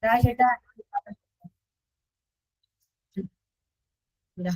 Rashita. Yeah.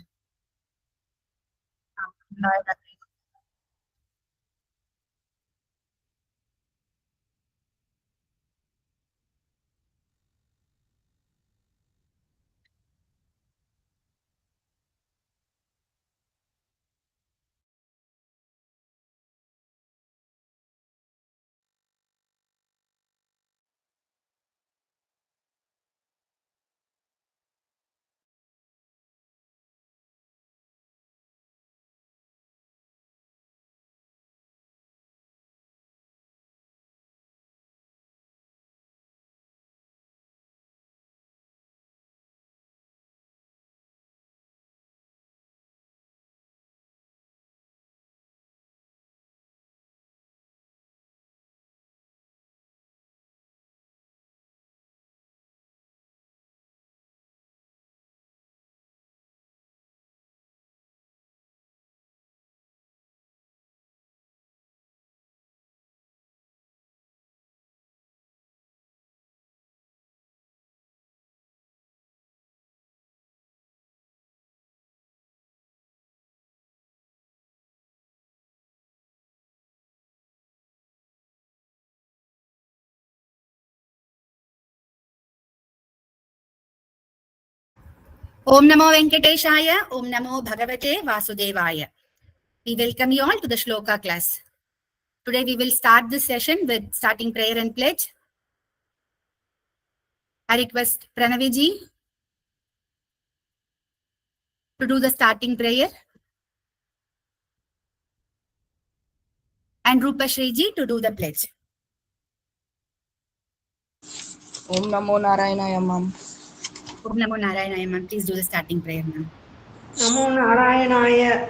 Om Namo Venkateshaya, Om Namo Bhagavate Vasudevaya. We welcome you all to the shloka class. Today we will start this session with starting prayer and pledge. I request Pranavi ji to do the starting prayer and Rupashri ji to do the pledge. Om Namo Narayana Ma'am. Om Namo Narayana ma'am. Please do the starting prayer, ma'am. Namo Narayana.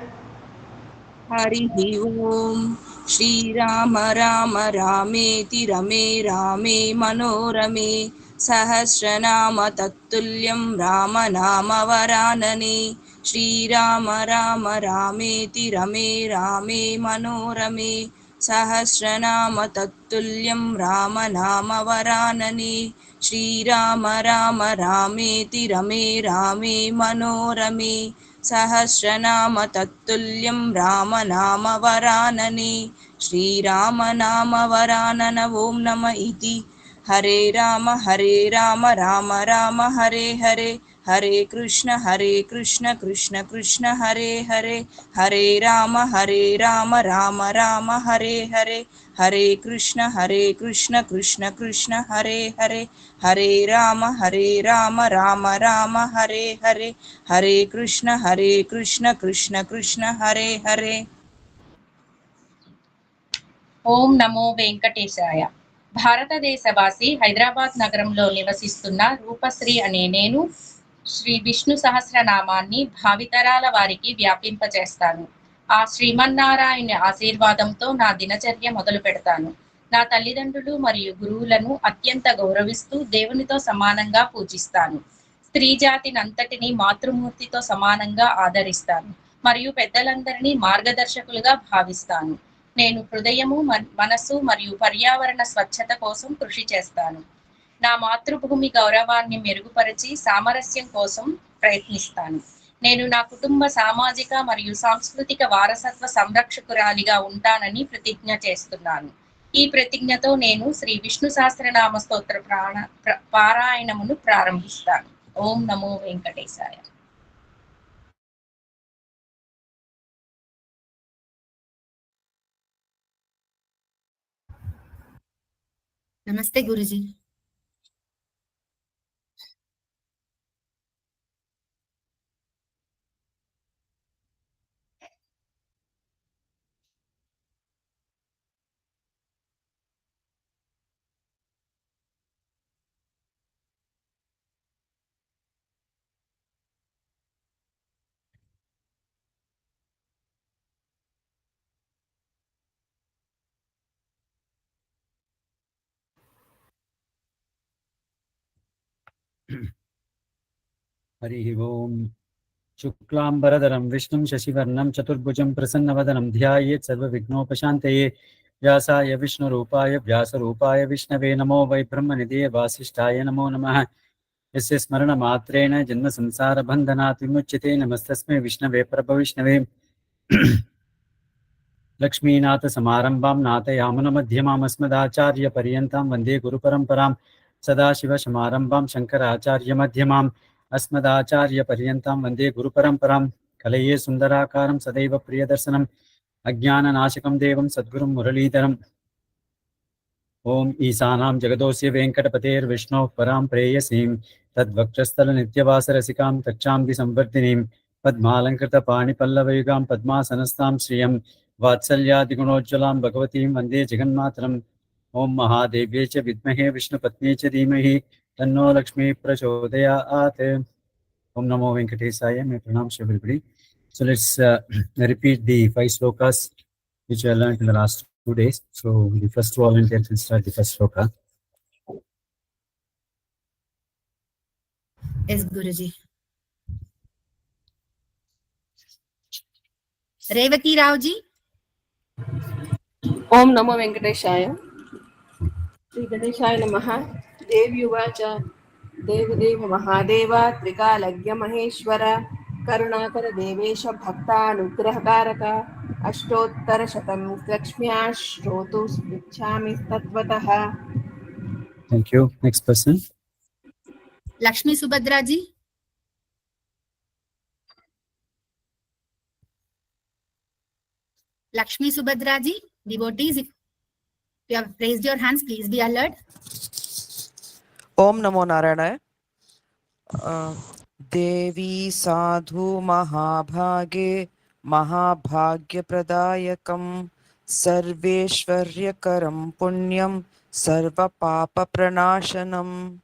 Harihi Om. Shri Rama Rama Rameti Rame Rame Manorame Sahasranama Tattulyam Rama Nama Varanane Shri Rama Rama Rameti Rame Rame Manorame Sahasranama Tattulyam Rama Nama Varanane Shri Rama Rama Rameti Rame Rame Manorame सहस्रनाम तत्तुल्यं राम नाम वरानने श्रीराम नाम वरानन ओं नम इति हरे राम राम राम हरे हरे हरे कृष्ण कृष्ण कृष्ण हरे हरे हरे राम राम राम हरे हरे हरे कृष्ण कृष्ण कृष्ण हरे हरे हरे राम राम राम हरे हरे हरे कृष्ण कृष्ण कृष्ण हरे हरे. ఓం నమో వెంకటేశాయ. భారతదేశవాసి హైదరాబాద్ నగరంలో నివసిస్తున్న రూపశ్రీ అనే నేను శ్రీ విష్ణు సహస్రనామాన్ని భావితరాల వారికి వ్యాపింపచేస్తాను. ఆ శ్రీమన్నారాయణ ఆశీర్వాదంతో నా దినచర్య మొదలు పెడతాను. నా తల్లిదండ్రులు మరియు గురువులను అత్యంత గౌరవిస్తూ దేవునితో సమానంగా పూజిస్తాను. స్త్రీ జాతినంతటిని మాతృమూర్తితో సమానంగా ఆదరిస్తాను మరియు పెద్దలందరినీ మార్గదర్శకులుగా భావిస్తాను. నేను హృదయము మనసు మరియు పర్యావరణ స్వచ్ఛత కోసం కృషి చేస్తాను. నా మాతృభూమి గౌరవాన్ని మెరుగుపరిచి సామరస్యం కోసం ప్రయత్నిస్తాను. నేను నా కుటుంబ సామాజిక మరియు సాంస్కృతిక వారసత్వ సంరక్షకురాలిగా ఉంటానని ప్రతిజ్ఞ చేస్తున్నాను. ఈ ప్రతిజ్ఞతో నేను శ్రీ విష్ణు సహస్రనామ స్తోత్ర పారాయణమును ప్రారంభిస్తాను. ఓం నమో వెంకటేశాయ. Namaste Guruji. हरिः ओम् शुक्लांबरधरं विष्णुं शशिवर्णं चतुर्भुजं प्रसन्नवदनं ध्यायेत् सर्वविघ्नोपशान्तये व्यासाय विष्णुरूपाय व्यासरूपाय विष्णवे नमो वै ब्रह्मनिधये वासिष्ठाय नमो नमः। यस्य स्मरणमात्रेण जन्मसंसारबन्धनात् विमुच्यते नमस्तस्मै विष्णवे प्रभविष्णवे। लक्ष्मीनाथसमारम्भां नाथयामुनमध्यमामस्मदाचार्यपर्यन्तां वन्दे गुरुपरम्परां सदाशिवसमारम्भां शङ्कराचार्यमध्यमाम् अस्मदाचार्यपर्यन्तां वन्दे गुरुपरम्परां। कलये सुन्दराकारं सदैव प्रियदर्शनम् अज्ञाननाशकं देवं सद्गुरुं मुरलीधरम्। ॐ ईशानां जगदोऽस्य वेङ्कटपतेर्विष्णोः परां प्रेयसीं तद्वक्षस्थलनित्यवासरसिकां तच्चाम्बि संवर्धिनीं पद्मालङ्कृतपाणिपल्लवयुगां पद्मासनस्तां श्रियं वात्सल्यादिगुणोज्ज्वलां भगवतीं वन्दे जगन्मातरम्। ॐ महादेव्यै च विद्महे विष्णुपत्न्यै च धीमहि तन्नो लक्ष्मी प्रचोदयात्। Om Namo Venkatesaya. My pranams to everybody. So let's repeat the 5 slokas which I learned in the last 2 days. So the first volunteer can start the first sloka. Yes, Guruji. Revati Raoji. Om Namo Venkateshaya. Shri Ganeshaya Namaha. Devi Uvacha. Devadeva Mahadeva Trikalagya Maheshwara Karunakara Devesha Bhakta Anugrahakaraka Ashtottara Shatam Lakshmya Shrotus Vichami Tattvataha. Thank you. Next person. Lakshmi Subhadraji. Lakshmi Subhadraji, devotees, if you have raised your hands, please be alert. Om Namo Narayana. Devi Sadhu Mahabhage Mahabhagya Pradayakam Sarveshwaryakaram Punyam Sarva Papa Pranashanam.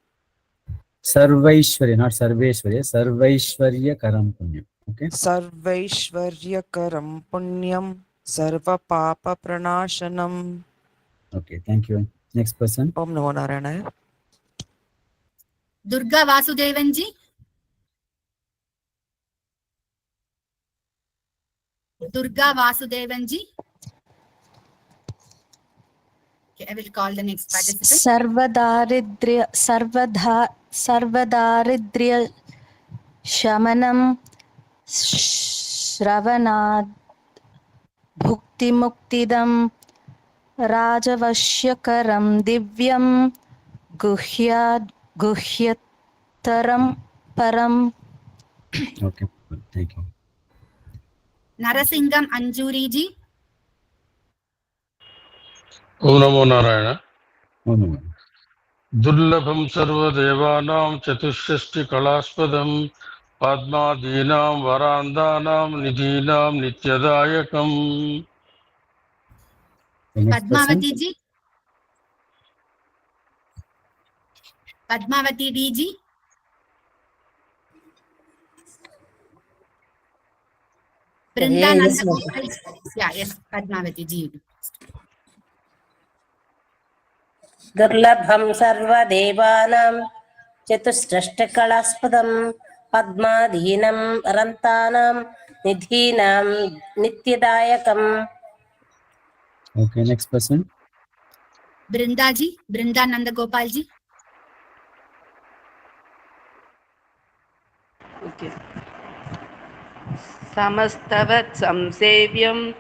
Sarvaishwarya, not Sarveshwarya. Sarvaishwarya Karam Punyam. Okay. Sarvaishwaryakaram Punyam Sarva Papa Pranashanam. Okay. Thank you. Next person. Om Namo Narayana. Durga Vasudevanji. Durga Vasudevanji. Okay, I will call the next participant. Sarvadaridrya Shamanam Shravanad Bhukti Muktidam Rajavashyakaram Divyam Guhyataram Param. Okay. Thank you. Narasingam Anjuriji. Om Namo Narayana. Om Namo. Durlabham sarva devanam chatushashti kalaspadam padmadinam varandanam nidhinam nityadayakam. Next person. Padmavati ji. Padmavati DG. Brindananda Gopal. Yeah, yes, Padmavati ji. दुर्लभं सर्वदेवानां चतुष्षष्टिकलास्पदं पद्मादीनं रन्तानां निधीनां नित्यदायकम्. Okay. Next person. Brindaji. Brindananda Gopal ji. Okay. Samastavat samsevyam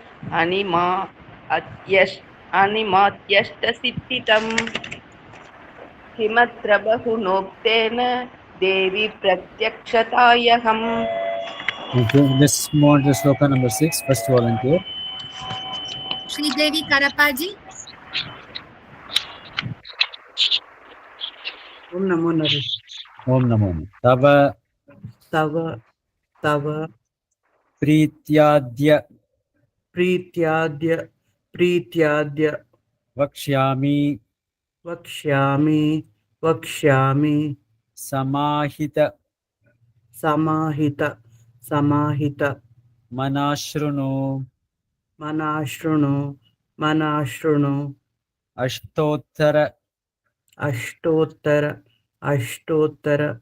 animatyashta siddhitam himatra bahunoptena devi pratykshatayaham. Thank you. Let's move on to sloka number 6. First volunteer. Shri Devi Karapaji. Om Namo Narayana. Om Namo. Tava Tava Prityadya Prityadya Vakshyami Vakshyami Samahita Manashrunu Manashrunu Ashtottara Ashtottara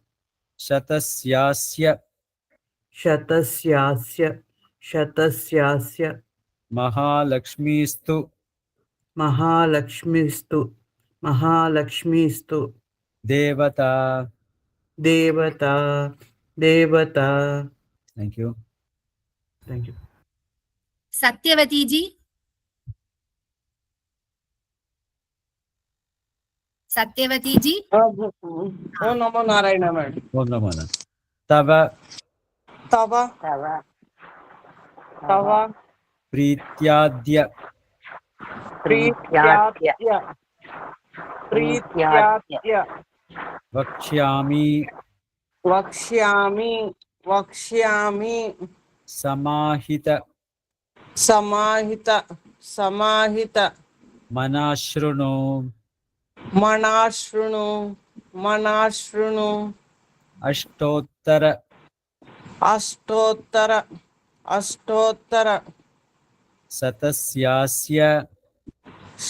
Shatasyasya शतस्यास्य शतस्यास्य महालक्ष्मीस्तु महालक्ष्मीस्तु महालक्ष्मीस्तु देवता. देवता देवता. Thank you. Thank you. Satyavati ji. Satyavati ji. Om Namo Narayana madam. Om Namo Narayan. Tava తవ తవ Prityadya ప్రీత్యాద్య ప్రీత్యాద్య Vakshyami వక్ష్యామి వక్ష్యామి Samahita సమాహిత సమాహిత Manashrunu మణాశృణు మణాశృణు Ashtottara అష్టోత్తర అష్టోత్తర Satasyasya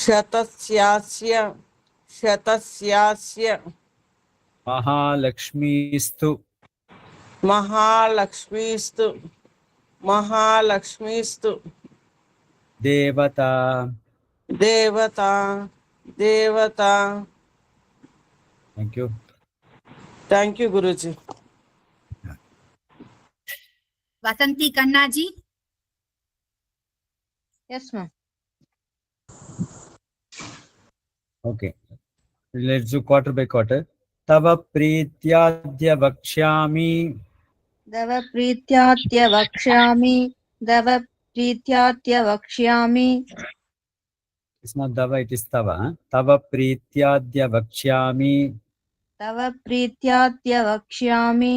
శతస్యాస్య శతస్యాస్య Mahalakshmistu మహాలక్ష్మీస్తు మహాలక్ష్మీస్తు Devata. దేవత దేవత. Thank you. Thank you Guruji. Vasanti Kanna ji. Yes, ma'am. Okay. Let's do quarter by quarter. Tava Prityadya Vakshyami. Dava Prityatya Vakshyami. Dava Prityatya Vakshyami. It's not Dava, it is Tava. Tava Prityadya Vakshyami. Dava Prityatya Vakshyami.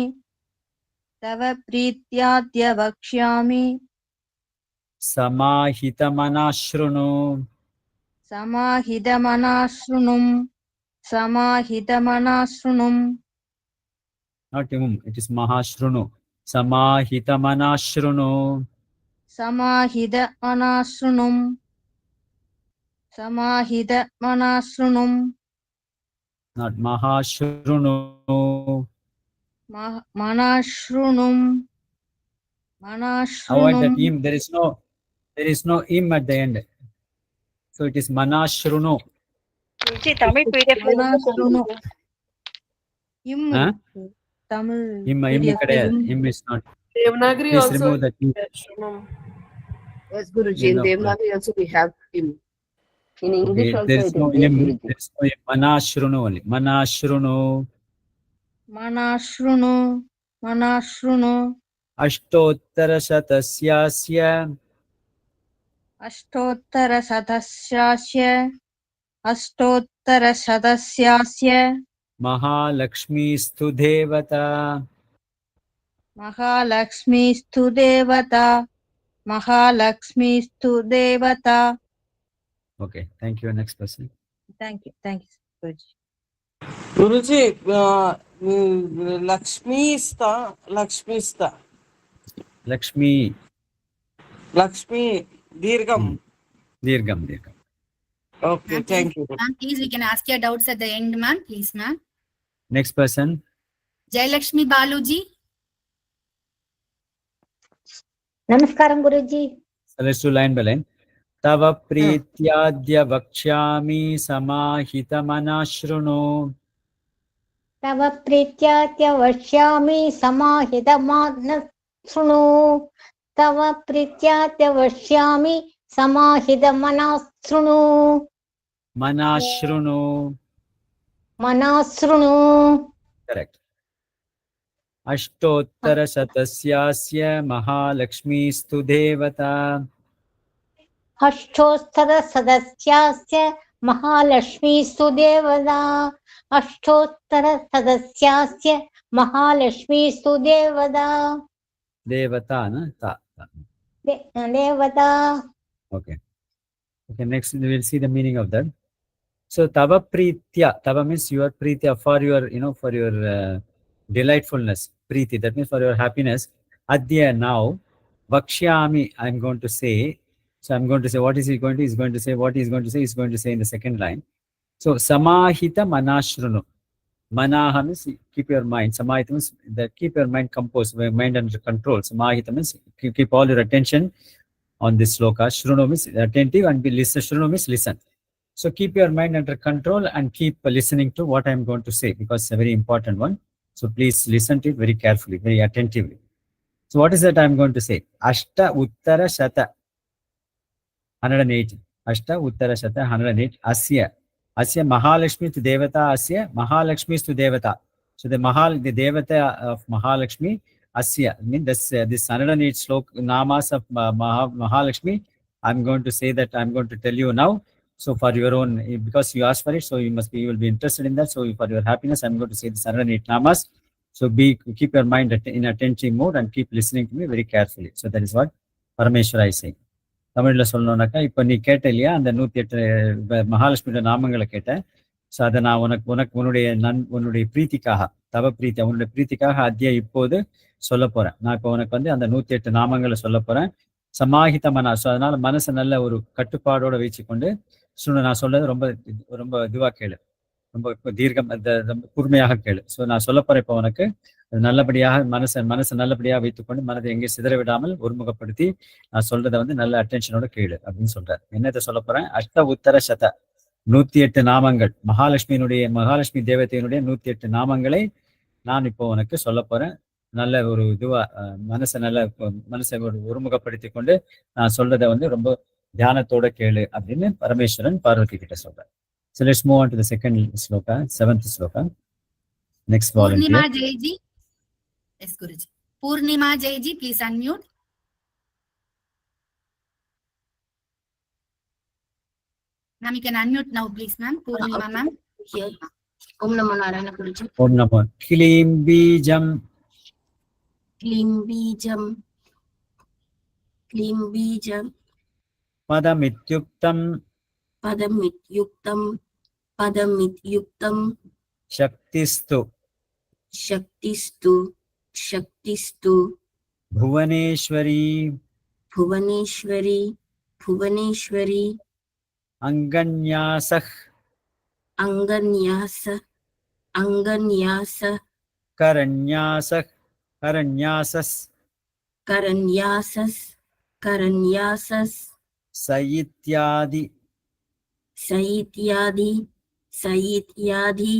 Dava Prityatya Vakshyami. Samahita Manashrunu. Samahidamanashrunum. Samahidamanashrunum. Not it is Mahashrunu. Samahita Manashrunu. Samahidamanashrunum. Samahidamanashrunum. Not Mahashrunu. Manashrunum. Avoid that Manashrunum. im. There is no im at the end. So it is Manashrunu. Manashrunu. Im. Huh? Tamil. Im PDF kadayad. im. Im is not. Devanagari Please also. remove that im. Yes, Guruji. In No. Devanagari also we have him. In English Okay, also there it is no is there, im. Guruji. There is no im. Manashrunu only. Manashrunu. Manashrunu. Manashrunu. Ashtottara Shatasyasya. Ashtottara Sadasyasya. Ashtottara Sadasyasya. Mahalakshmistu Devata. Mahalakshmistu Devata. Mahalakshmistu Devata. Okay, thank you. Next person. Thank you. Thank you, Guruji. Guruji లక్ష్మీస్తా లక్ష్మీస్తా Lakshmi. Lakshmi దీర్ఘం. Dirgam. Okay thank you. Ma'am, please, we can ask your doubts at the end, ma'am. Please, ma'am. Next person. Jayalakshmi Baluji. నమస్కారం Guruji. So let's do line by line. Tava Prityadya Vakshami Samahita Manashrunu. తవ ప్రీత్యాత్య వక్ష్యామి సమాహితమానశృణు. తవ ప్రీత్యాత్య వక్ష్యామి సమాహితమనశృణు. Manashrunu. మనశృణు. Correct. Ashtottara Shatasyasya Mahalakshmistu Devata. అష్టోత్తర సదస్యాస్య మహాలక్ష్మీస్తు దేవతా. అష్టోత్తర సదస్యాస్య మహాలక్ష్మీస్తు దేవతా. Devata, na? Ta. దేవతా. Okay. Okay, next we will see the meaning of that. So Tava Pritya. Tava means your Pritya, for your, for your delightfulness. Priti, that means for your happiness. Adya, now. Vakshyami, I'm going to say. So I'm going to say, what is he going to? He's going to say, what he's going to say, he's going to say in the second line. So Samahita Manashrunu. Manaha means keep your mind. Samahita means that keep your mind composed, mind under control. Samahita means keep all your attention on this sloka. Shruno means attentive and be listen. Shruno means listen. So keep your mind under control and keep listening to what I am going to say, because it's a very important one. So please listen to it very carefully, very attentively. So what is that I am going to say? Ashta Uttara Shata 108. Ashta Uttara Shata 108. Asya Mahalakshmi to Devata. Asya Mahalakshmi to Devata. So the Devata of Mahalakshmi, Asya, means this 108 slok namas of Mahalakshmi. I'm going to say that, I'm going to tell you now. So for your own, because you asked for it, so you will be interested in that. So for your happiness, I'm going to say this 108 namas. So keep your mind in attentive mode and keep listening to me very carefully. So that is what Parameshwara is saying. தமிழ்ல சொல்லணும்னாக்கா, இப்போ நீ கேட்ட இல்லையா அந்த 108 மகாலட்சுமியோட நாமங்களை கேட்டேன். So அதை நான் உன்னுடைய பிரீத்திக்காக, தவ பிரீத்தி, அவனுடைய பிரீத்திக்காக இப்போது சொல்ல போறேன். நான் இப்போ உனக்கு அந்த 108 நாமங்களை சொல்ல போறேன். சமாஹித மனசு, அதனால மனசை நல்ல ஒரு கட்டுப்பாடோட வச்சுக்கொண்டு நான் சொல்றது ரொம்ப ரொம்ப இதுவா கேளு, ரொம்ப தீர்க்கம், ரொம்ப கூர்மையாக கேளு. ஸோ நான் சொல்ல போறேன் இப்போ உனக்கு நல்லபடியாக மனசை நல்லபடியாக வைத்துக்கொண்டு மனதை எங்கே சிதற விடாமல் ஒருமுகப்படுத்தி நான் சொல்றதை நல்ல அட்டென்ஷனோட கேளு அப்படின்னு சொல்றாரு. என்னத்தை சொல்ல போறேன்? அஷ்ட உத்தர சத 108 நாமங்கள், மகாலட்சுமி தேவதையினுடைய 108 நாமங்களை நான் இப்போ உனக்கு சொல்ல போறேன். நல்ல ஒரு இதுவா மனசை ஒருமுகப்படுத்தி கொண்டு நான் சொல்றதை ரொம்ப தியானத்தோட கேளு அப்படின்னு பரமேஸ்வரன் பார்வதி கிட்ட சொல்றார். So let's move on to the second sloka, 7th sloka. Next volunteer. Purnima Jaiji. Yes, Guruji. Purnima Jaiji, please unmute. Ma'am, you can unmute now, please, ma'am. Purnima, ma'am. Here. Om Namo Narayana Guruji. Om Namo. Klim Bijam. Klim Bijam. Klim Bijam. Padamityuktam. Padamityuktam. Padamityuktam. Shaktistu. Shaktistu. Shaktistu. Bhuvaneshwari. Bhuvaneshwari. Bhuvaneshwari. Anganyasah. Anganyasa. Anganyasa. Karanyasah. Karanyasas. Karanyasas. Karanyasas. Sayityadi. Sayityadi. Sayityadi.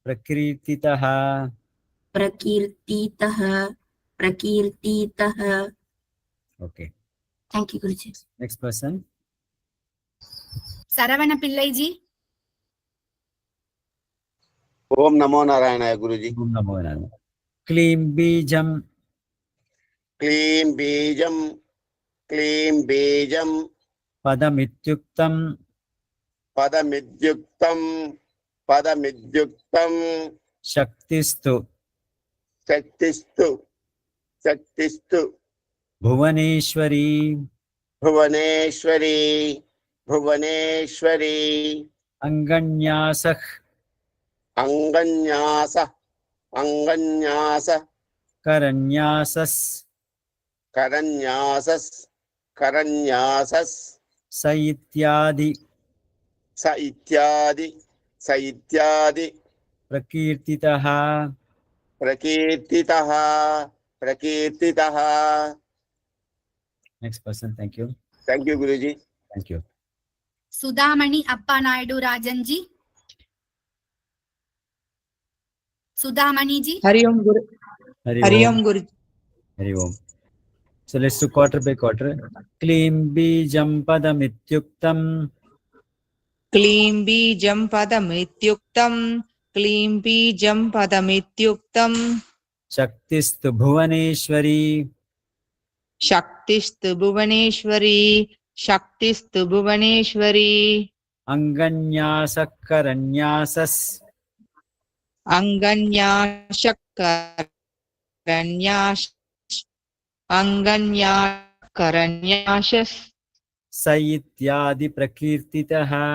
Prakrititaha. Prakirtitaha. Prakirtitaha. Okay. Thank you, Guruji. Next person. Saravana Pillai ji. Om Namo Narayana Guruji. Om Namo Narayana. Klim Bijam. Klim Bijam. Klim Bijam. Padamityuktam. Padamidyuktam. Padamidyuktam. Shaktistu. Shaktistu. Shaktistu. Bhuvaneshwari. Bhuvaneshwari. Bhuvaneshwari. Anganyasah. Anganyasa. Anganyasa. Karanyasas. Karanyasas. Karanyasas. Saityadi. Saityadi. Saityadi. Prakirtitaha. Prakirtitaha. Prakirtitaha. Next person, thank you. Thank you, Guruji. Thank you. Sudhamani Appa Naidu Rajan ji. Sudhamani ji. Hari Om Guru. Hari Om Guruji. Hari Om. So let's do quarter by quarter. Klim Bijam Padamityuktam. Klim Bijam Padamityuktam. Klim Bijam Padamityuktam. Shaktistu Bhuvaneshwari. Shaktistu Bhuvaneshwari. Shaktistu Bhuvaneshwari. Anganyasa Karanyasas. Anganyashakaranyashas. Saityadi Prakirtitaha.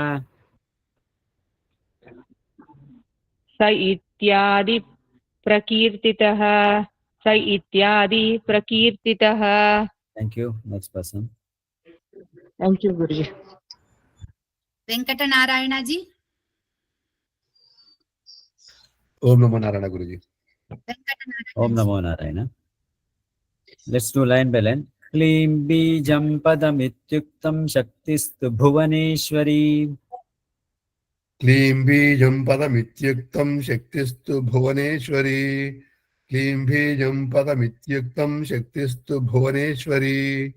Saityadi Prakirtitaha. Saityadi Prakirtitaha. Thank you. Next person. Thank you, Guruji. Venkata Narayana ji. Om Namo Narayana Guruji. Om Namo Narayana. Let's do line by line. Klim Bijam Padamityuktam Shaktistu Bhuvaneshwari. Klim Bijam Padamityuktam Shaktistu Bhuvaneshwari. Klim Bijam Padamityuktam Shaktistu Bhuvaneshwari.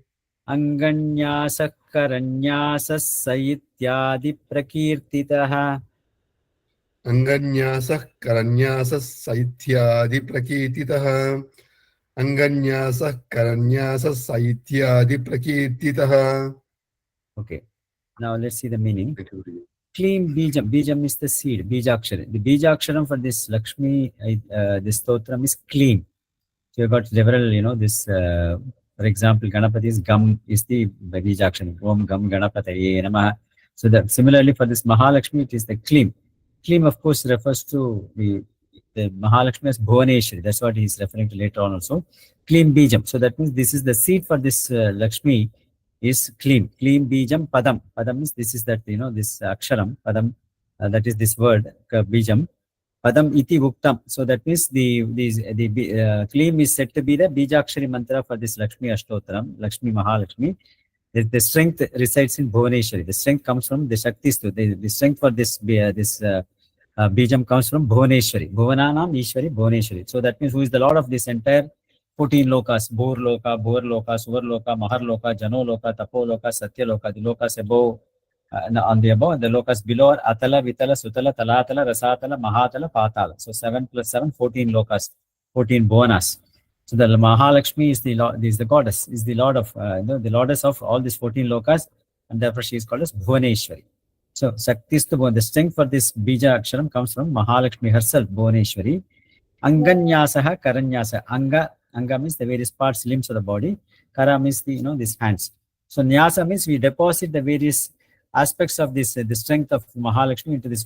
Anganyasa Karanyasa Saityadi Prakirtitaha. Anganyasah karanyasah saityadi prakirtitaha. Anganyasah karanyasah saityadi prakirtitaha. Okay. Now let's see the meaning. Klim Bijam. Bijam is the seed. Bijaksharam. The Bijaksharam for this Lakshmi, this stotram is Klim. So you've got several, this, for example, Ganapati's Gam is the Bijaksharam. Om Gam Ganapataye Namaha. So that similarly for this Mahalakshmi, it is the Klim. Klim, of course, refers to the Mahalakshmi as Bhuvaneshwari. That's what he is referring to later on also. Klim Bijam. So that means this is the seed for this Lakshmi is Klim. Klim Bijam Padam. Padam means this is that, this Aksharam. Padam, that is this word, Bijam. Padam iti Vuktam. So that means the Klim is said to be the Bijakshari mantra for this Lakshmi Ashtotram, Lakshmi Mahalakshmi. The strength resides in Bhuvaneshwari. The strength comes from the Shaktistu. The strength for this Bijam comes from Bhuvaneshwari. Bhuvananam Ishwari Bhuvaneshwari. So that means who is the Lord of this entire 14 lokas, Bhur Loka, Bhur Loka, Suvar Loka, Mahar Loka, Jano Loka, Tapo Loka, Satya Loka, the lokas above, on the above, the lokas below are Atala, Vitala, Sutala, Talatala, Rasatala, Mahatala, Patala. So 7 plus 7, 14 lokas, 14 Bhuvanas. So the Mahalakshmi is the goddess, is the Lord of, the Lordess of all these 14 lokas, and therefore she is called as Bhuvaneshwari. So Shaktistu, the strength for this Bija Aksharam comes from Mahalakshmi herself, Bhuvaneshwari. Anganyasaha Karanyasa. Anga means the various parts, limbs of the body. Kara means the, these hands. So Nyasa means we deposit the various aspects of this, the strength of Mahalakshmi into this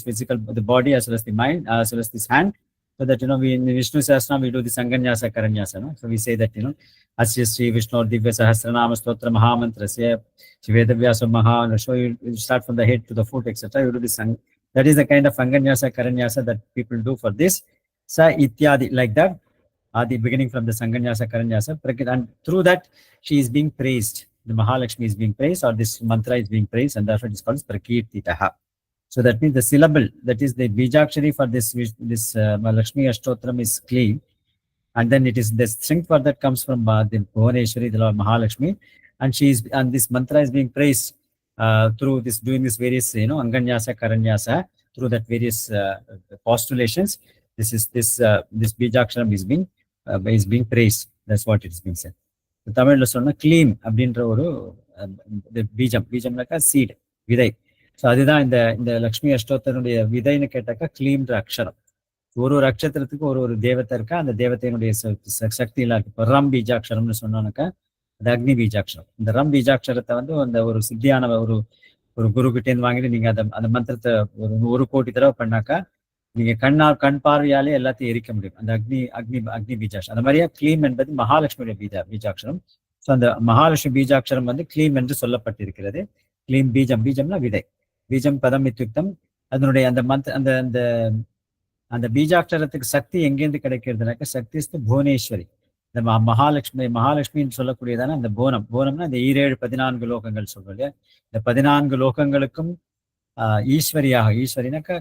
physical, the body as well as the mind, as well as this hand. So that, we in Vishnu Sahasranamam, we do this Anganyasa Karanyasa. No? So we say that, Asya Sri Vishnu Divya Sahasranama Stotra Mahamantrasya Shivedavyaso Maha. So you start from the head to the foot, etc. You do this. That is the kind of Anganyasa Karanyasa that people do for this. Sa Ityadi, like that. Adi, beginning from the Sanganyasa Karanyasa. And through that, she is being praised. The Mahalakshmi is being praised, or this mantra is being praised, and therefore it is called Prakirtitaha. So that means the syllable, that is the Bijakshari for this Lakshmi Ashtotram is Klim. And then it is the strength for that comes from the Bhuvaneshwari, the Lord Mahalakshmi. And this mantra is being praised through this, doing this various, Anganyasa, Karanyasa, through that various postulations. This Bijaksharam is being praised. That's what it is being said. Tamil சொன்னா க்ளீம் அப்படின்ற ஒரு பீஜம்னாக்கா seat, விதை. So அதுதான் இந்த லக்ஷ்மி அஷ்டோத்தரனுடைய விதைன்னு கேட்டாக்கா க்ளீம்ன்ற அக்ஷரம். ஒரு அக்ஷரத்துக்கு ஒரு தேவத்தை இருக்கா, அந்த தேவத்தையினுடைய சக்தி எல்லாம் இருக்கு. இப்போ ரம் பீஜாட்சரம்னு சொன்னாக்கா அது அக்னி பீஜாட்சரம். இந்த ரம் பீஜாட்சரத்தை அந்த ஒரு சித்தியான ஒரு குரு கிட்டேருந்து வாங்கிட்டு நீங்க அந்த மந்திரத்தை ஒரு கோடி தடவை பண்ணாக்கா நீங்க கண் பார்வையாலே எல்லாத்தையும் எரிக்க முடியும். அந்த அக்னி பீஜாட்சரம். அந்த மாதிரியா க்ளீம் என்பது மகாலட்சுமியுடைய பீஜாட்சரம். ஸோ அந்த மகாலட்சுமி பீஜாட்சரம் க்ளீம் என்று சொல்லப்பட்டிருக்கிறது. க்ளீம் பீஜம்னா விதை. பீஜம் பதம் இத்தியுக்தம். அதனுடைய அந்த பீஜாட்சரத்துக்கு சக்தி எங்கேருந்து கிடைக்கிறதுனாக்க சக்திஸ்து புவனேஸ்வரி. இந்த மகாலட்சுமின்னு சொல்லக்கூடியதான அந்த போனம்னா இந்த 14 லோகங்கள் சொல்றோம் இல்லையா. இந்த 14 லோகங்களுக்கும் ஈஸ்வரினாக்கா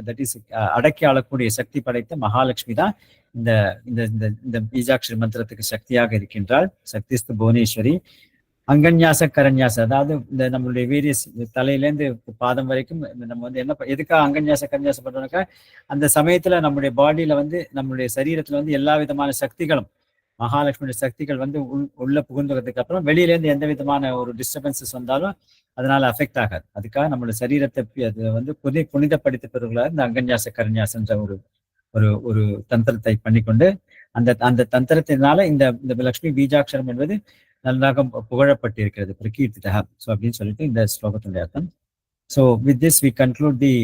தட் இஸ் அடக்கி ஆளக்கூடிய சக்தி படைத்த மகாலட்சுமி தான் இந்த பீஜாட்சரி மந்திரத்துக்கு சக்தியாக இருக்கின்றாள். சக்திஸ்து புவனேஸ்வரி. அங்கன்யாச கரன்யாச, அதாவது இந்த நம்மளுடைய வேரியஸ் தலையிலேருந்து பாதம் வரைக்கும் நம்ம எதுக்காக அங்கன்யாச கரன்யாச பண்றோம்னாக்கா அந்த சமயத்துல நம்முடைய பாடியில நம்மளுடைய சரீரத்துல எல்லா விதமான சக்திகளும் மகாலட்சுமியுடைய சக்திகள் உள்ள புகுந்ததுக்கு அப்புறம் வெளியில இருந்து எந்த விதமான ஒரு டிஸ்டர்பன்சஸ் வந்தாலும் அதனால அஃபெக்ட் ஆகாது. அதுக்காக நம்மளுடைய சரீரத்தை அது புனிதப்படுத்த பிறகுல இந்த அங்கன்யாச கரன்யாசன்ற ஒரு தந்திரத்தை பண்ணிக்கொண்டு அந்த தந்திரத்தினால இந்த லக்ஷ்மி பீஜாட்சரம் என்பது நன்றாக புகழப்பட்டிருக்கிறது. பிரகீர்த்திதா. ஸோ அப்படின்னு சொல்லிட்டு இந்த ஸ்லோகத்தினுடைய அர்த்தம். So with this we conclude the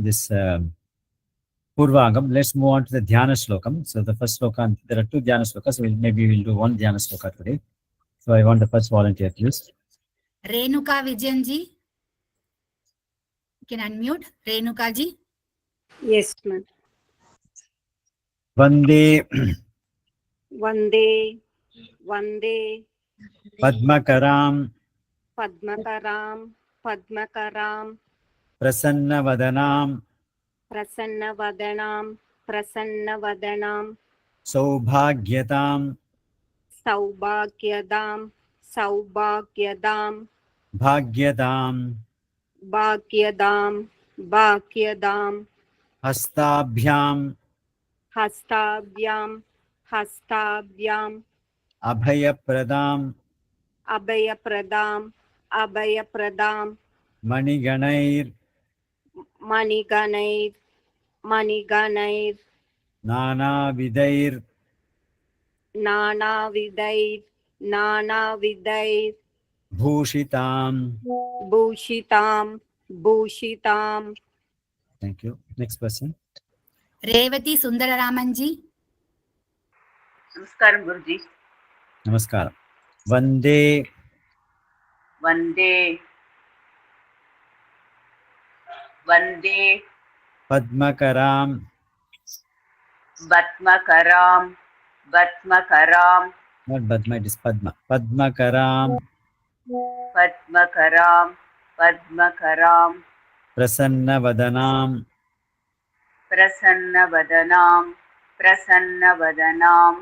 this Purvangam. Let's move on to the Dhyana Slokam. So the first sloka, there are 2 Dhyana slokas, so maybe we'll do 1 Dhyana sloka today. So I want the first volunteer, please. Renuka Vijayanji. You can unmute. Renuka ji. Yes, ma'am. Vande Vande, Vande, Padmakaram Padmakaram, Padmakaram, Prasanna Prasanna Vadanam, Saubhagyatam Saubhagyadam, Saubhagyadam, Bhagyadam Bhagyadam, Bhagyadam, Hastabhyam Hastabhyam, Hastabhyam, Abhayapradam Abhayapradam, Abhayapradam, Maniganair Maniganair, Maniganair, Nana Vidair Nanavidair, Nanavidair, Bhushitam. Bhushitam, Bhushitam. Thank you. Next person. Revati Sundararamanji. Namaskaram, Guruji. Namaskaram. Vande Vande, Vande, Padmakaram Batmakaram, Batmakaram, not Padma, it is Padma. Padmakaram Padmakaram, Padmakaram, Prasanna Vadanam Prasanna Vadanam, Prasanna Vadanam,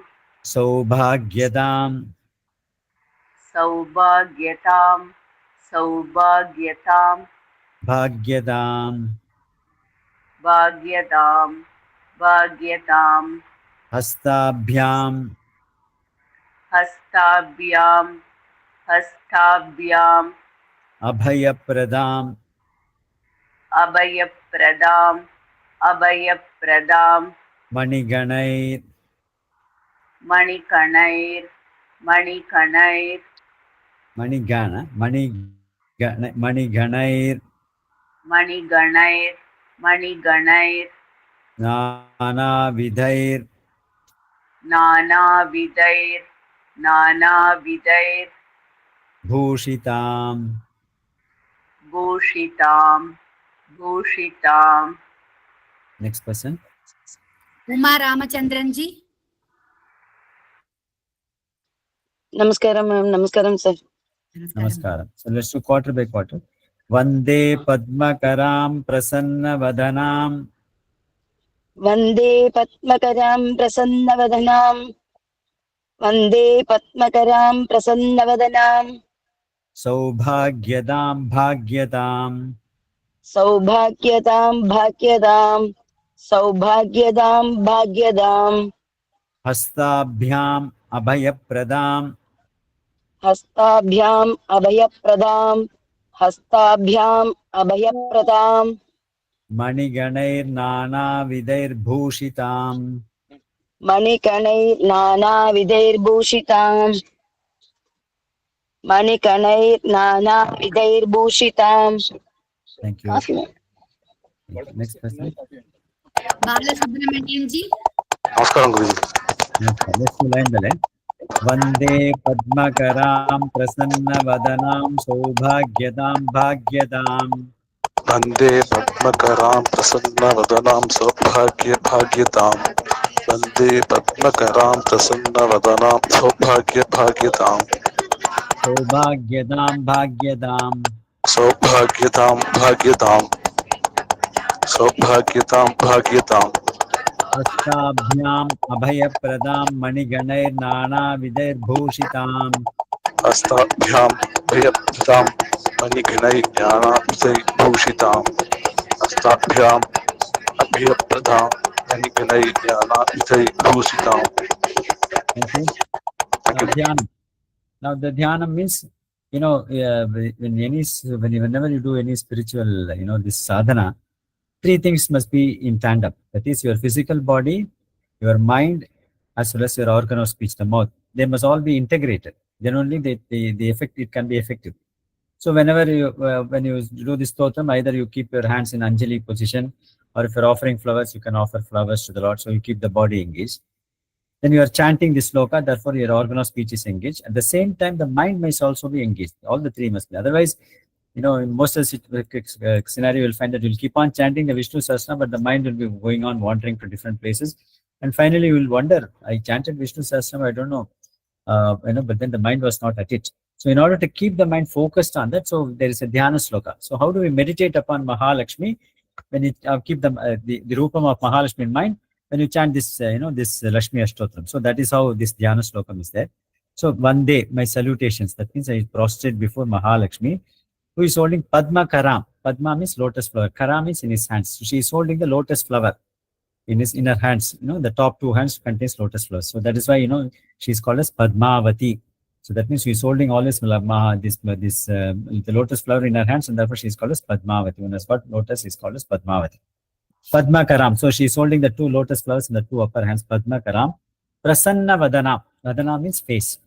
Saubhagyadam Saubhagyatam, Saubhagyatam, Bhagyadam Bhagyadam, Bhagyadam, Hastabhyam Hastabhyam, Hastabhyam, Abhayapradam Abhayapradam, Abhayapradam, Maniganair Manikanair, Manikanair, Maniganair Maniganair, Maniganair, Nana Vidair Nana Vidair, Nana Vidair, Bhushitam. Bhushitam, Bhushitam. Next person. Uma Ramachandranji. Namaskaram, ma'am. Namaskaram, sir. Namaskaram. So let's do quarter by quarter. Vande Padmakaram Prasanna Vadanam Vande Padmakaram Prasannavadanam. Vande Padmakaram Prasannavadanam. Saubhagyadam Bhagyadam Saubhagyatam Bhagyadam. Saubhagyadam Bhagyadam. Hastabhyam Abhayapradam Hastabhyam Abhayapradam. Hastabhyam Abhayapradam. Maniganair Nana Vidair Bhushitam. Manikanai Nana Vidair Bhushitam. Manikanai Nana Vidair Bhushitam. Thank you. Thank you. Next person. Bala Subramanianji. Namaskaram, Guruji. Let's do line by line. Vande Padmakaram Prasanna Vadanam Saubhagyadam Bhagyadam Vande Padmakaram Prasanna Vadanam Saubhagyatam. Vande Padmakaram Prasanna Vadanam Saubhagyatam. Saubhagyadam Bhagyadam Saubhagyatam Bhagyadam. Saubhagyatam Bhagyadam. Hastabhyam Abhayapradam Maniganair Nana Vidair Bhushitam. Hastabhyam Abhayapradam Maniganai Jnana Vidai Bhushitam. Hastabhyam Abhayapradam Maniganai Jnana Vidai Bhushitam. Thank you. Now Dhyanam. Now the Dhyanam means, whenever you do any spiritual, this sadhana, three things must be in tandem. That is your physical body, your mind, as well as your organ of speech, the mouth. They must all be integrated. Then only it can be effective. So whenever when you do this stotram, either you keep your hands in Anjali position, or if you're offering flowers, you can offer flowers to the Lord. So you keep the body engaged. Then you are chanting this sloka, therefore your organ of speech is engaged. At the same time, the mind must also be engaged. All the three must be. Otherwise, in most of the scenario, you'll find that you'll keep on chanting the Vishnu Sahasranam, but the mind will be going on wandering to different places. And finally, you will wonder, I chanted Vishnu Sahasranam, I don't know, but then the mind was not at it. So in order to keep the mind focused on that, so there is a dhyana sloka. So how do we meditate upon Mahalakshmi when you keep the Rupam of Mahalakshmi in mind when you chant this, this Lakshmi Ashtotram? So that is how this dhyana slokam is there. So one day, my salutations, that means I prostrate before Mahalakshmi, who is holding Padma Karam. Padma means lotus flower. Karam means in his hands. So she is holding the lotus flower in her hands. The top two hands contains lotus flowers. So that is why she is called as Padmavati. So that means she is holding all this the lotus flower in her hands, and therefore she is called as Padmavati. When has got lotus is called as Padmavati. Padma Karam. So she is holding the two lotus flowers in the two upper hands. Padma Karam. Prasanna Vadana. Vadana means face.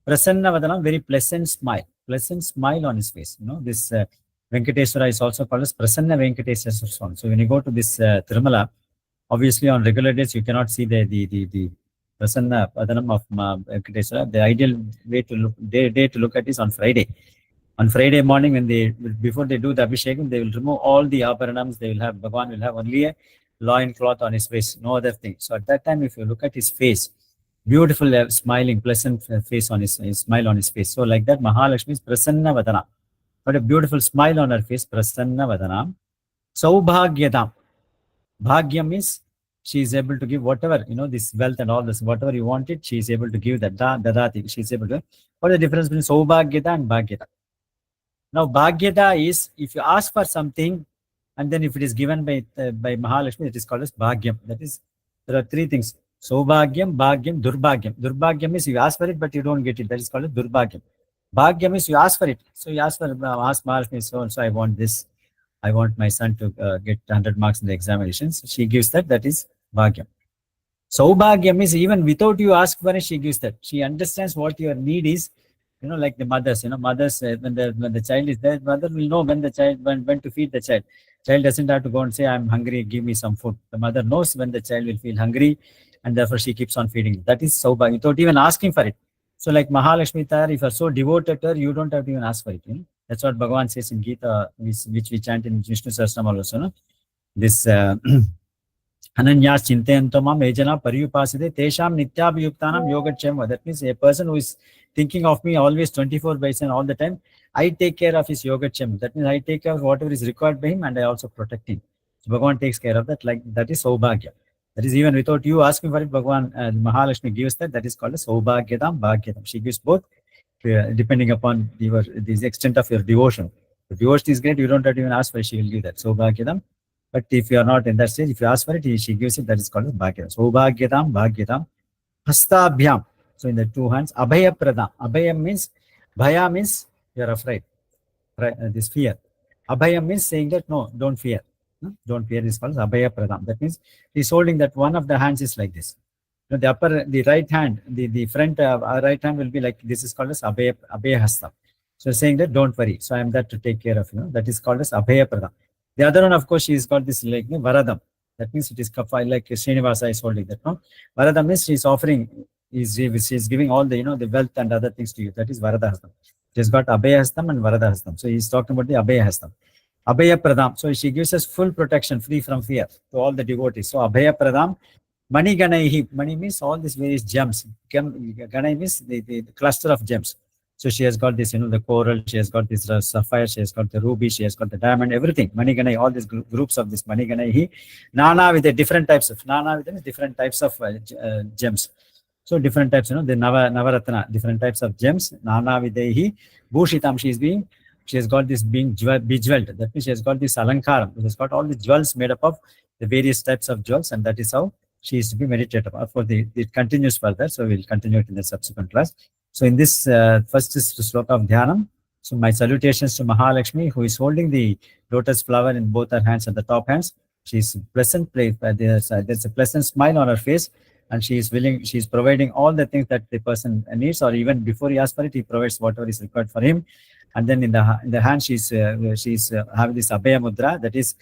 Prasanna Vadanam, very pleasant smile on his face. This Venkateswara is also called as Prasanna Venkateswara Swami. So when you go to this Tirumala, obviously on regular days you cannot see the Prasanna Vadanam of Venkateswara. The ideal way to look at is on Friday. On Friday morning, before they do the Abhishekam, they will remove all the Abharanams. Bhagavan will have only a loin cloth on his face, no other thing. So at that time, if you look at his face, beautiful, smiling, pleasant face on his smile on his face. So like that, Mahalakshmi is Prasanna Vadana. But a beautiful smile on her face, Prasanna Vadana. Saubhagyadam. Bhagyam means she is able to give whatever, this wealth and all this, whatever you wanted, she is able to give that. Dadati. She is able to. What is the difference between Saubhagyada and Bhagyada? Now, Bhagyada is if you ask for something and then if it is given by Mahalakshmi, it is called as Bhagyam. That is, there are three things. Saubhagyam, Bhagyam, Durbhagyam. Durbhagyam is you ask for it, but you don't get it. That is called a Durbhagyam. Bhagyam is you ask for it. So you ask Mahalakshmi, so I want this. I want my son to get 100 marks in the examinations. She gives that. That is Bhagyam. Saubhagyam is even without you ask for it, she gives that. She understands what your need is. Like the mothers, mothers, when the child is there, mother will know when to feed the child. Child doesn't have to go and say, I'm hungry, give me some food. The mother knows when the child will feel hungry, and therefore she keeps on feeding. That is Saubhagya, without even asking for it. So like Mahalakshmi Tayar, if you are so devoted to her, you don't have to even ask for it. That's what Bhagavan says in Gita, which we chant in Vishnu Sahasranamam also. This Ananyas Chintayantamam Ejana Pariyupaside Tesham Nityabhayuktanam Yogachyam. That means a person who is thinking of me always 24/7 all the time, I take care of his Yogachyam. That means I take care of whatever is required by him and I also protect him. So Bhagavan takes care of that. Like that is Saubhagya. That is even without you asking for it, Bhagavan Mahalakshmi gives that. That is called as Saubhagyadam, Bhagyadam. She gives both depending upon the extent of your devotion. If devotion is great, you don't have to even ask for it, she will give that. Saubhagyadam. But if you are not in that stage, if you ask for it, she gives it. That is called as Bhagyadam. Saubhagyadam, Bhagyadam. Hastabhyam. So in the two hands, Abhaya Pradam. Abhaya means, Bhaya means you are afraid. Right? This fear. Abhaya means saying that no, don't fear. Don't fear is called Abhaya Pradam. That means he's holding that one of the hands is like this. The right hand, the front right hand will be like this is called as Abhaya Hasta. So saying that don't worry. So I am there to take care of you. That is called as Abhaya Pradam. The other one, of course, she's got this like Varadam. That means it is like Srinivasa is holding that. No, Varadam means she's offering. She's giving all the the wealth and other things to you. That is Varada Hastam. She's got Abhaya Hastam and Varada Hastam. So he's talking about the Abhaya Hastam. Abhaya Pradam. So she gives us full protection, free from fear to all the devotees. So Abhaya Pradam. Mani Ganaihi. Mani means all these various gems. Ganai means the cluster of gems. So she has got this, the coral, she has got this sapphire, she has got the ruby, she has got the diamond, everything. Mani Ganai, all these groups of this Mani Ganaihi. Nana with the different types of, different types of gems. So different types, the Navaratna, different types of gems. Nana Videhi, Bhushitam, she has got this being bejeweled. That means she has got this Alankaram. She has got all the jewels made up of the various types of jewels, and that is how she is to be meditated. Of course, it continues further, so we'll continue it in the subsequent class. So in this first is the sloka of Dhyanam. So my salutations to Mahalakshmi, who is holding the lotus flower in both her hands and the top hands. She is pleasant, there's a pleasant smile on her face, and she is providing all the things that the person needs, or even before he asks for it, he provides whatever is required for him. And then in the hand, she's having this Abhaya Mudra, that is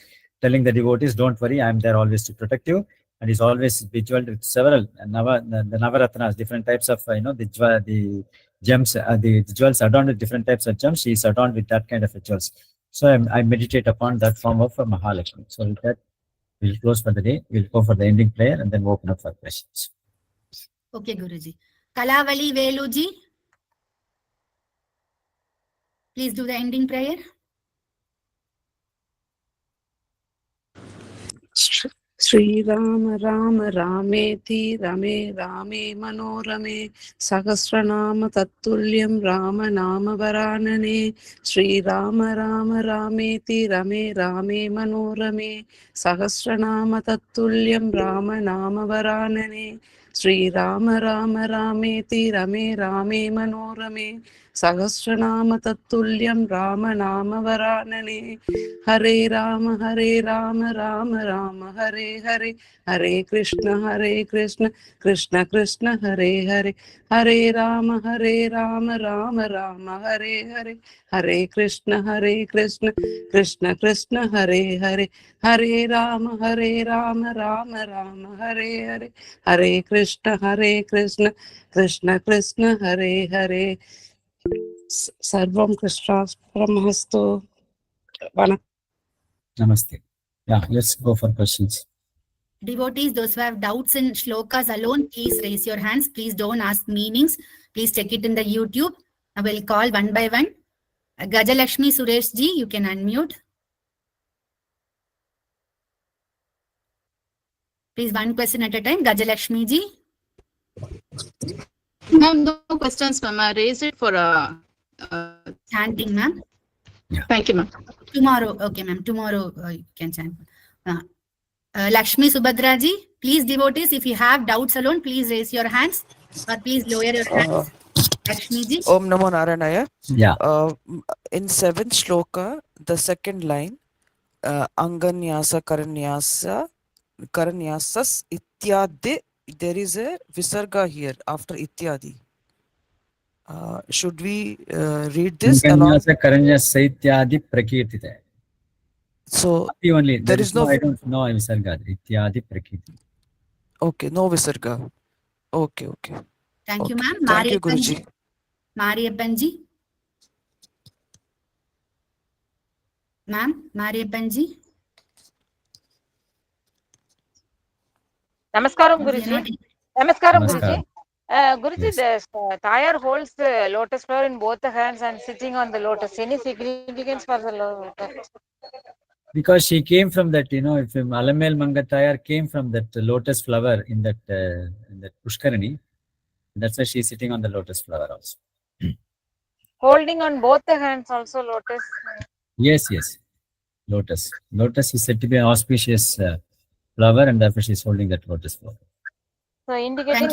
telling the devotees, don't worry, I am there always to protect you. and is always bejeweled with several the Navaratnas, different types of the gems, the jewels adorned with different types of gems. She is adorned with that kind of jewels. So I meditate upon that form of Mahalakshmi. So with that, we'll close for the day. We'll go for the ending prayer and then open up for questions. Okay, Guruji. Kalavali Veluji, please do the ending prayer. Sri Rama Rama Rameti Rame Rame Manorame Sahasranama Tattulyam Rama Nama Varanane Sri Rama Rama Rameti Rame Rame Manorame Sahasranama Tattulyam Rama Nama Varanane Sri Rama Rama Rameti Rame Rame Manorame Sahasranama Tattulyam Rama Nama Varanane Hare Rama Rama Rama Hare Hare Hare Krishna Krishna Krishna Hare Hare Hare Rama Rama Rama Hare Hare Hare Krishna Krishna Krishna Hare Hare Hare Rama Rama Rama Hare Hare Hare Krishna Krishna Krishna Hare Hare Sarvam Krishnaspamastu. Namaste. Yeah, let's go for questions. Devotees, those who have doubts in shlokas alone, please raise your hands. Please don't ask meanings. Please check it in the YouTube. I will call one by one. Gajalakshmi Suresh ji, you can unmute. Please, one question at a time. Gajalakshmi ji. Ma'am, no questions, ma'am. I raised it for chanting, ma'am. Yeah. Thank you, ma'am. Tomorrow, okay, ma'am. Tomorrow you can chant. Lakshmi Subhadra ji, please, devotees, if you have doubts alone, please raise your hands or please lower your hands. Lakshmi ji. Om Namo Naranaya. Yeah. In 7th shloka, the second line, Anganyasa Karanyasas Ityadi, there is a Visarga here after Ityadi. Should we read this along? Karanyasa Ityadi Prakirtita. So only there is no. I don't know Visarga. Ityadi Prakirti. Okay, no Visarga. Okay. Thank you, ma'am. Thank you, Guruji. Mariappanji. Ma'am, Mariappanji. Namaskaram, Guruji. Namaskaram, Guruji. Guruji, Yes. the tire holds the lotus flower in both the hands and sitting on the lotus. Any significance for the lotus? Because she came from that, if Alamel Mangatayar came from that lotus flower in that Pushkarani, that's why she's sitting on the lotus flower also. Holding on both the hands also lotus. Yes. Lotus. Lotus is said to be an auspicious flower, and therefore she's holding that lotus flower. So indicating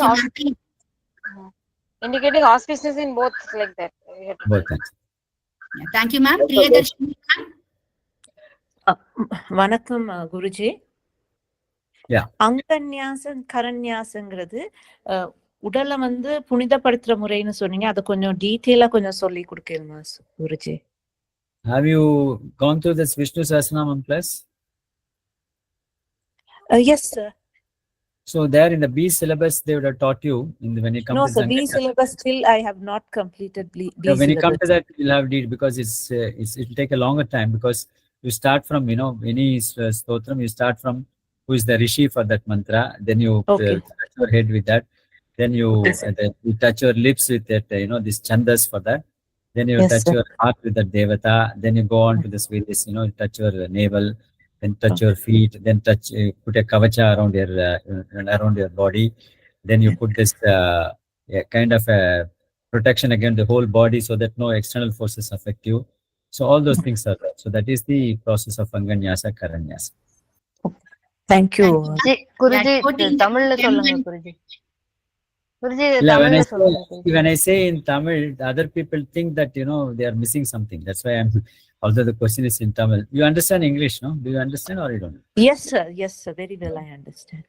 auspicious in both, like that. Both hands. Yeah, thank you, ma'am. Priyadarshini, ma'am. வணக்கம் Guruji. Yeah. அங்கன்யாசம் கரன்யாசங்கிறது உடலை வந்து புனிதப்படுத்துற முறைன்னு சொன்னீங்க. அதை கொஞ்சம் டீட்டெயிலா கொஞ்சம் சொல்லி கொடுக்கணுமா Guruji? Have you gone through this Vishnu Sahasranamam class? Yes, sir. So there in the B syllabus, they would have taught you when you come No, to sir. B syllabus still I have not completed B when syllabus. You come to that, you'll have D because it will take a longer time, because you start from any stotram, you start from who is the rishi for that mantra, then you touch your head with that, then you touch your lips with that this chandas for that, then you touch your heart with that devata, then you go on to this various touch your navel, then touch your feet, then put a kavacha around your body, then you put this kind of a protection against the whole body so that no external forces affect you. So all those things are there. So that is the process of Anganyasa Karanyasa. Thank you. Guruji, Tamil solunga Guruji. Guruji, when I say in Tamil, other people think that they are missing something. That's why although the question is in Tamil. You understand English, no? Do you understand or you don't? Yes, sir. Yes, sir. Very well, I understand.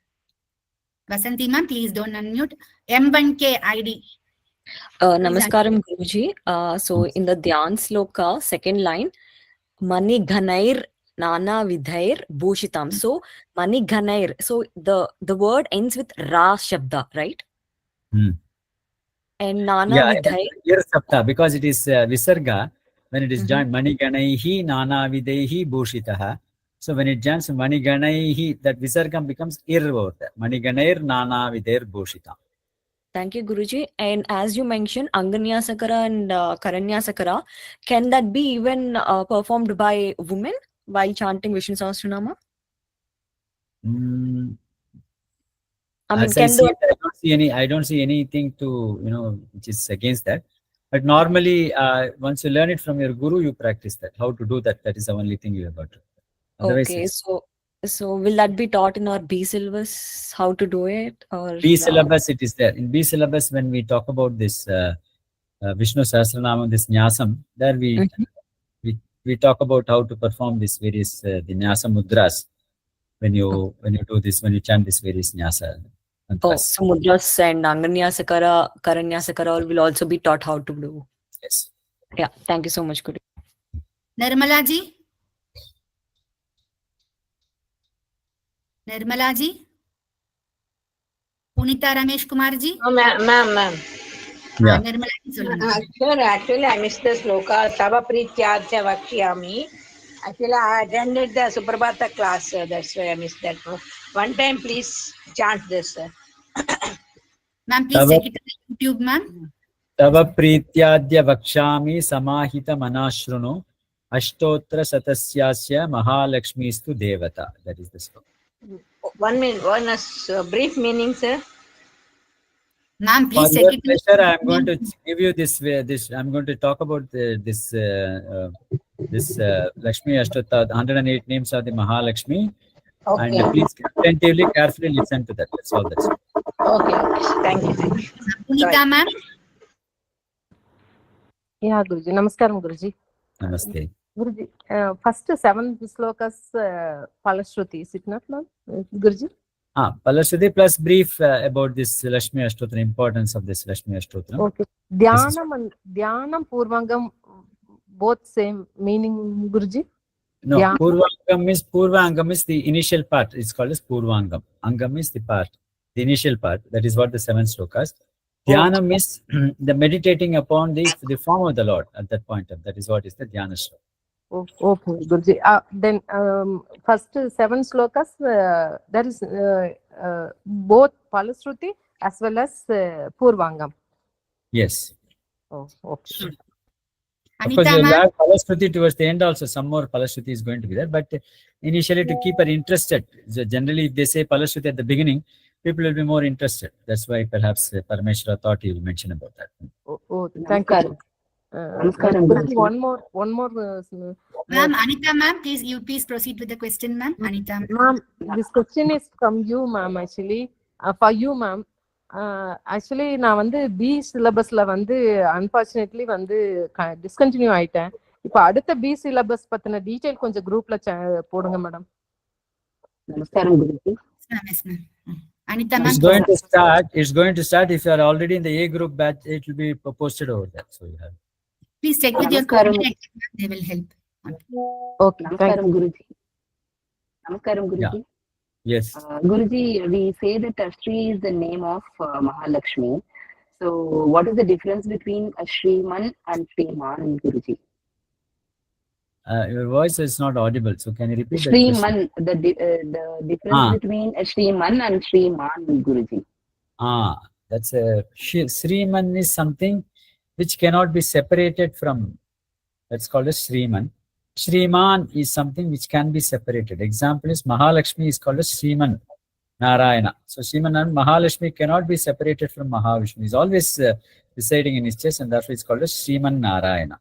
Vasanti ma'am, please don't unmute. M1K ID. Namaskaram, Guruji. So in the Dhyan Sloka, second line, Mani Ghanair Nana Vidhair Bhushitam. So Manighanair. So the word ends with Ra Shabda, right? And Nana Yeah, Vidhair. Ir Sapta, because it is Visarga. When it is joined, Mani Ganaihi Nana Videhi Bhushitaha. So when it joins Mani Ganaihi, that Visargam becomes Ir over there. Mani Ganair Nana Videir Bhushita. Thank you, Guruji. And as you mentioned, Anganyasakara and Karanyasakara, can that be even performed by women while chanting Vishnu Sahasranama? I mean, As I see it, I don't see anything to, which is against that. But normally, once you learn it from your guru, you practice that. How to do that, that is the only thing you have got to do. Otherwise, Okay, so will that be taught in our B syllabus, how to do it? Or B syllabus, it is there. In B syllabus, when we talk about this Vishnu Sahasranamam, this Nyasam, there we talk about how to perform this various the Nyasa mudras when you do this, when you chant this various Nyasa. Oh, so mudras and Anganyasakara, Karanyasakara will also be taught how to do. Yes. Yeah, thank you so much, Guru. Nirmala ji? Nirmala ji? Punita Ramesh Kumar ji? Oh, ma'am. Yeah. Nirmala ji solunga. Sir, actually, I missed the sloka. Tava Prityadya Vakshyami. Actually, I attended the Suprabhata class. That's why I missed that. One time, please chant this. Ma'am, please check it on YouTube, ma'am. Tava Prityadya Vakshami Samahita Manashrunu Ashtotra Satasyasya Mahalakshmistu Devata. That is the sloka. 1 minute, brief meaning, sir. Ma'am, please For check your it. pleasure, I am going to give you this. I'm going to talk about this Lakshmi Ashtota, 108 names of the Mahalakshmi. Okay. And please attentively, carefully listen to that. That's all. That's all. Okay. Thank you. Punita ma'am. Yeah, Guruji. Namaskaram, Guruji. Namaste. Guruji, first 7 slokas Palashruti, is it not, ma'am? Guruji? Palashruti plus brief about this Lakshmi Ashtotra, importance of this Lakshmi Ashtotra. Okay. Dhyanam, Purvangam, both same meaning, Guruji? No, Purvangam is the initial part. It's called as Purvangam. Angam is the part, the initial part. That is what the 7 slokas. Dhyanam is the meditating upon the form of the Lord at that point. That is what is the Dhyana sloka. Okay, Guruji. Then first 7 slokas, there is both Palashruti as well as Purvangam. Yes. Oh, okay. Of course, you will have Palashruti towards the end also. Some more Palashruti is going to be there. But initially, to keep her interested, so generally, if they say Palashruti at the beginning, people will be more interested. That's why perhaps Parameshwara thought he will mention about that. Oh, thank you. One more. Ma'am, Anita ma'am, please proceed with the question, ma'am. Anita ma'am, this question is from you, ma'am, actually. For you, ma'am. Actually, நான் வந்து B syllabusல வந்து unfortunately வந்து discontinue ஆயிட்டேன். இப்போ அடுத்த B syllabus பத்தின detail கொஞ்சம் குரூப்ல போடுங்க மேடம். நமஸ்காரம் Guruji. Yes, ma'am. Anita ma'am. It's going to start if you are already in the A group batch, it will be posted over there. So you have. Please check with your coordinator. They will help. Okay. Namaskaram Guruji. Namaskaram Guruji. Yeah. Yes. Guruji, we say that Shri is the name of Mahalakshmi. So, what is the difference between Shriman and Shriman, Guruji? Your voice is not audible. So, can you repeat Shriman, the difference between Shriman and Shriman, Guruji. That's Shriman is something which cannot be separated from. That's called as Shriman. Shriman is something which can be separated. Example is Mahalakshmi is called as Shriman Narayana. So Shriman and Mahalakshmi cannot be separated from Mahavishnu. He is always residing in his chest, and therefore it's called as Shriman Narayana.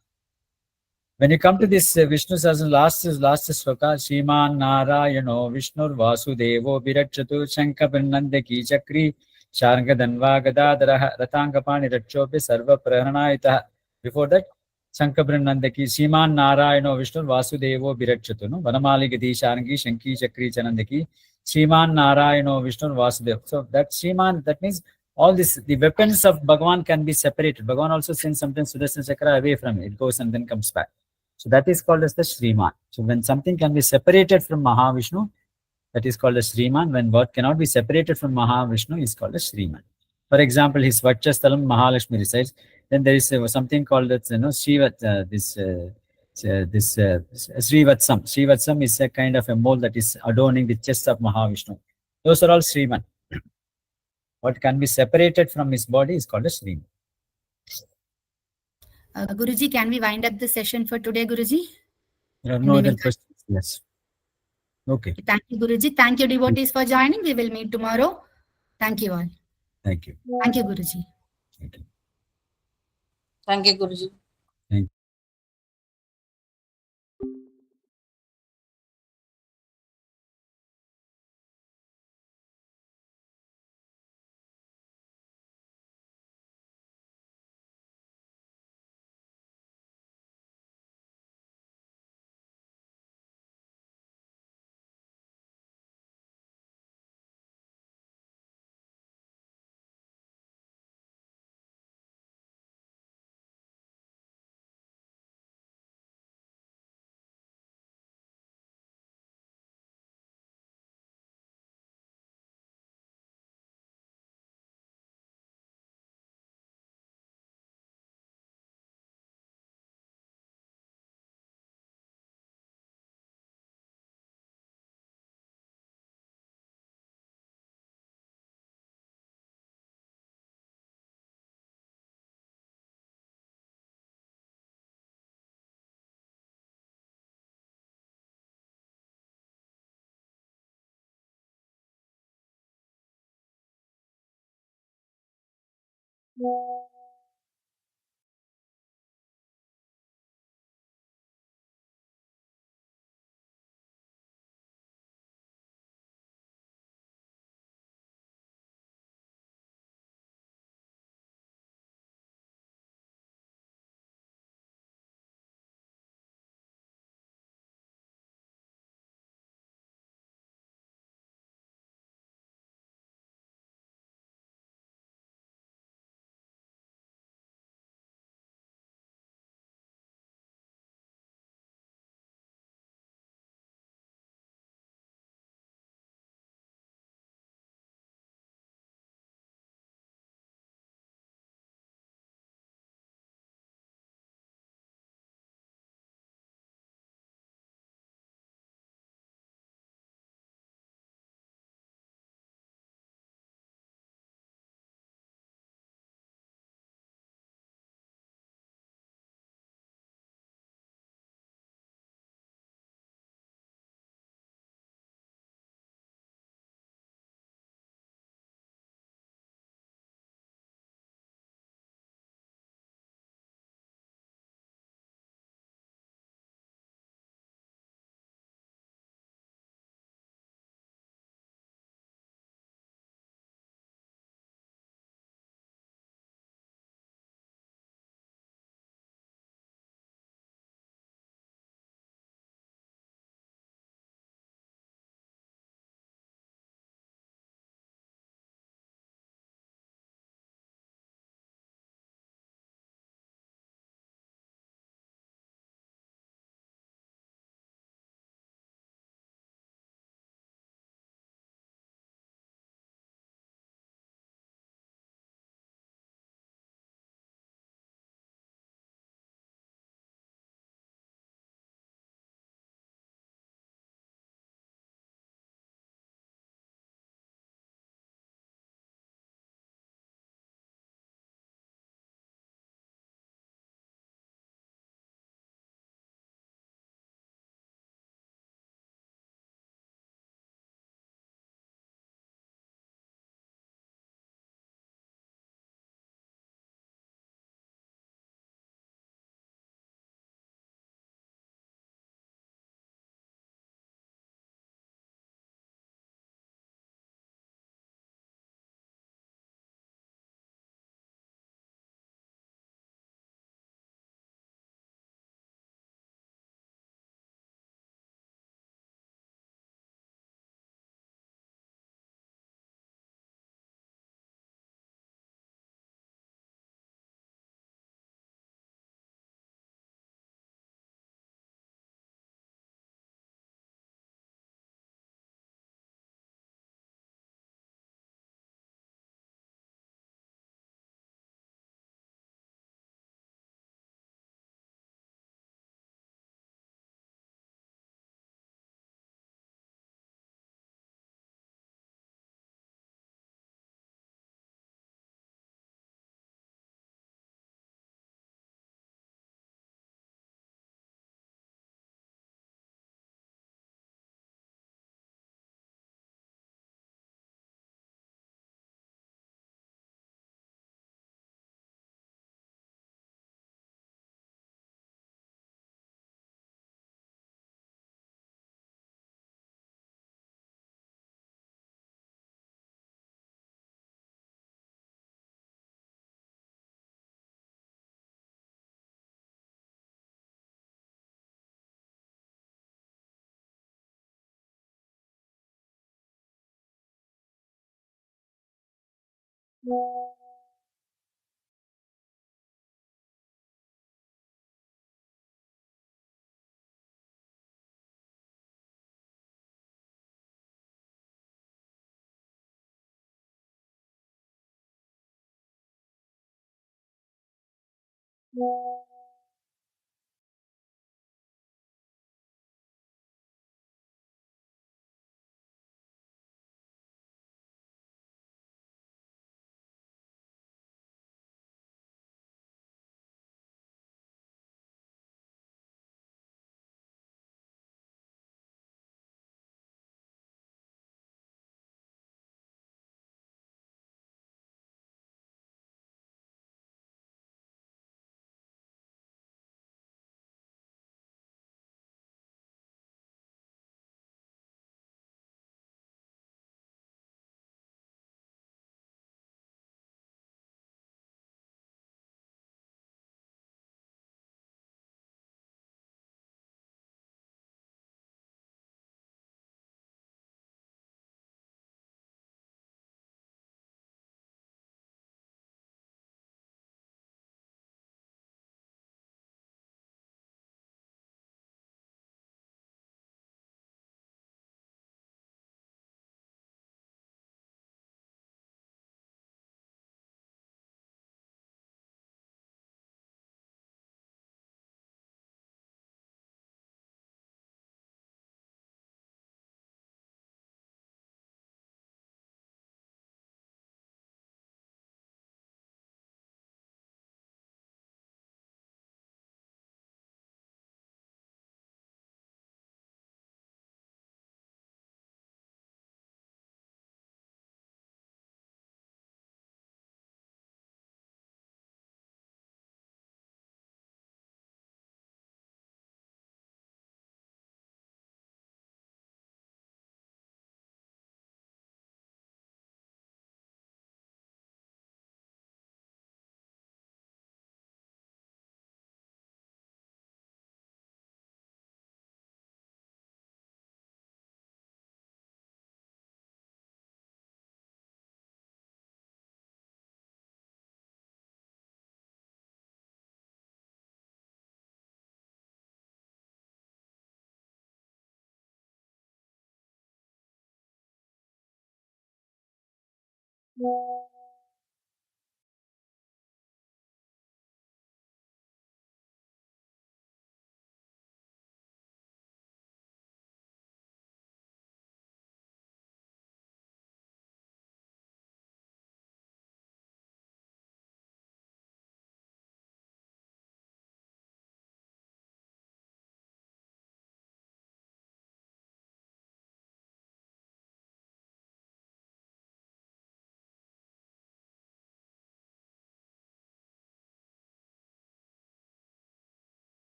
When you come to this Vishnu Sahasranam, last shloka, Shriman Narayano Vishnur Vasudevo Virachatu Shankapannandaki Chakri Shargadanva Gadadara Ratangapani Rachopi Sarva Praranayita. Before that, Shankapannandaki Shriman Narayano Vishnu Vasudevo Virachatu. Vanamali Gati Sharangi Shanki Chakri Chanandaki Shriman Narayano Vishnu Vasudev. So that Shriman, that means all this, the weapons of Bhagavan can be separated. Bhagavan also sends sometimes Sudarshan Chakra away from it. It goes and then comes back. So that is called as the Sriman. So when something can be separated from Mahavishnu, that is called as Sriman. When what cannot be separated from Mahavishnu is called as Sriman. For example, his Vachastalam Mahalakshmi resides. Then there is something called as Srivatsam. Srivatsam is a kind of a mole that is adorning the chest of Mahavishnu. Those are all Sriman. What can be separated from his body is called as Sriman. Guruji, can we wind up the session for today, Guruji? There are no other questions. Yes. Okay. Thank you, Guruji. Thank you, devotees, for joining. We will meet tomorrow. Thank you all. Thank you. Thank you, Guruji. Thank you. Thank you, Guruji. Thank you.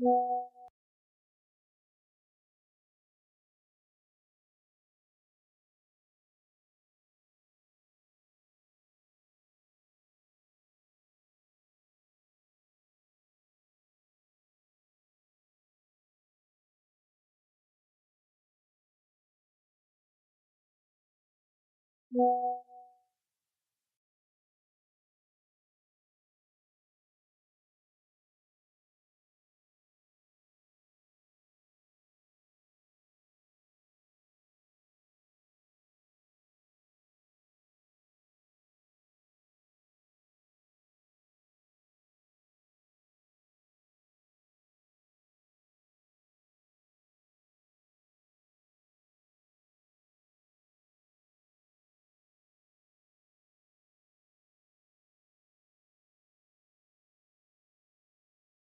you.